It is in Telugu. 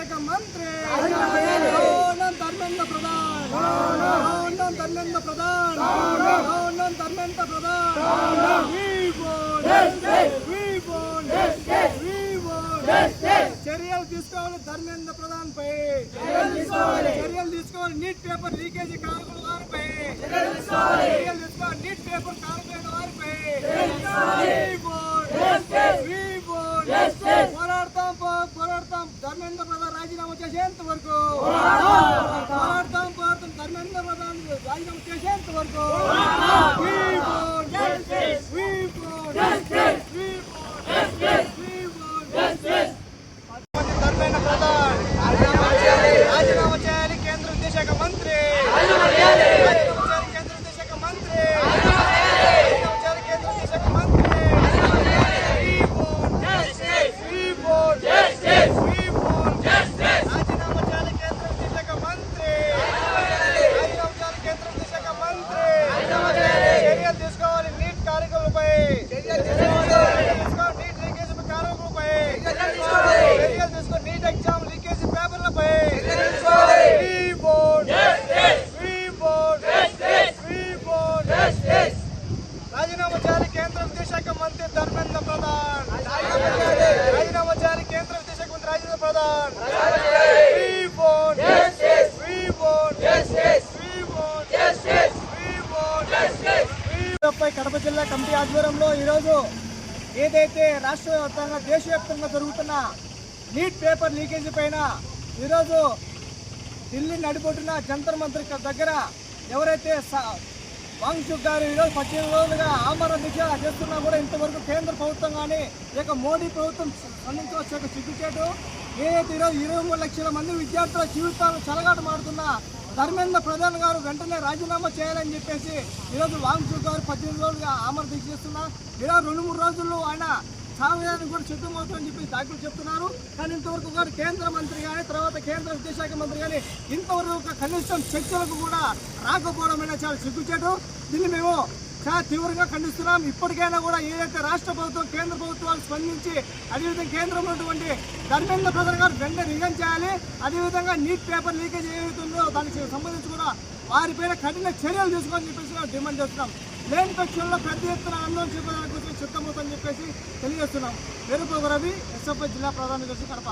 శాఖ మంత్రి ధర్మేంద్ర ప్రధాన్ ధర్మేంద్ర ప్రధాన్ ధర్మేంద్ర ప్రధాన్ చర్యలు తీసుకోవాలి ధర్మేంద్ర ప్రధాన్ పై చర్యలు తీసుకోవాలి నీట్ పేపర్ లీకేజీ కారకుల వారిపై చర్యలు తీసుకోవాలి నీట్ పేపర్ కారకులైన వారిపై పోరాడతాం ధర్మేంద్ర ప్రధాన్ రాజీనామా చేసేంత వరకు పోరాడతాం ధర్మేంద్ర ప్రధాన్ రాజీనామా చేసేంత వరకు ధర్మేంద్ర ప్రధాన్ రాజీనామా చేయాలి కేంద్ర విద్యాశాఖ మంత్రి కేంద్ర విద్యాశాఖ మంత్రి చర్యలు తీసుకోవాలి నీట్ కార్యక్రమాలపై నీట్ లీకేజ్ కార్యక్రమాలపై చర్యలు తీసుకో నీట్ ఎగ్జామ్ లీకేజ్ పేపర్లపై రాజీనామా చేయాలి కేంద్ర విద్యాశాఖ మంత్రి ధర్మేంద్ర ప్రధాన్ రాజీనామా చేయాలి కేంద్ర విద్యాశాఖ మంత్రి రాజేంద్ర ప్రధాన్ కడప జిల్లా కమిటీ ఆధ్వర్యంలో ఈరోజు ఏదైతే రాష్ట్ర వ్యాప్తంగా దేశవ్యాప్తంగా జరుగుతున్న నీట్ పేపర్ లీకేజీ పైన ఈరోజు ఢిల్లీ నడిబొట్టున జంతర్ మంత్రి దగ్గర ఎవరైతే వాంగ్చుక్ గారు ఈరోజు 18 రోజులుగా ఆమరణ దీక్ష చేస్తున్నా కూడా ఇంతవరకు కేంద్ర ప్రభుత్వం కానీ లేక మోడీ ప్రభుత్వం స్పందించవచ్చ సిగ్గుచేటు ఏదైతే ఈరోజు 23 లక్షల మంది విద్యార్థుల జీవితాలు చెలగాటమాడుతున్న ధర్మేంద్ర ప్రధాన్ గారు వెంటనే రాజీనామా చేయాలని చెప్పేసి ఈరోజు వాంగ్చుక్ గారు 18 రోజులుగా ఆమరణ దీక్ష చేస్తున్నా ఈరోజు 2-3 రోజుల్లో ఆయన సామయాన్ని కూడా సిద్ధమవుతుందని చెప్పి దాఖలు చెప్తున్నారు. కానీ ఇంతవరకు గారు కేంద్ర మంత్రి కానీ తర్వాత కేంద్ర విద్యాశాఖ మంత్రి కానీ ఇంతవరకు కనీసం చర్చలకు కూడా రాకపోవడం అనేది చాలా సిగ్గుచేటు. దీన్ని మేము చాలా తీవ్రంగా ఖండిస్తున్నాం. ఇప్పటికైనా కూడా ఏదైతే రాష్ట్ర ప్రభుత్వం కేంద్ర ప్రభుత్వాలు స్పందించి అదేవిధంగా కేంద్రంలో ఉన్నటువంటి ధర్మేంద్ర ప్రధాన్ గారు వెంటనే రిజైన్ చేయాలి. అదేవిధంగా నీట్ పేపర్ లీకేజ్ ఏదైతుందో దానికి సంబంధించి కూడా వారిపైన కఠిన చర్యలు తీసుకోవాలని చెప్పేసి డిమాండ్ చేస్తున్నాం. లేని పక్షంలో పెద్ద ఎత్తున ఆందోళన చేపట్టడానికి సిద్ధమవుతుందని చెప్పేసి తెలియజేస్తున్నాం. వెరుపు రవి, ఎస్ఎఫ్ఐ జిల్లా ప్రధాన కార్యదర్శి, కడప.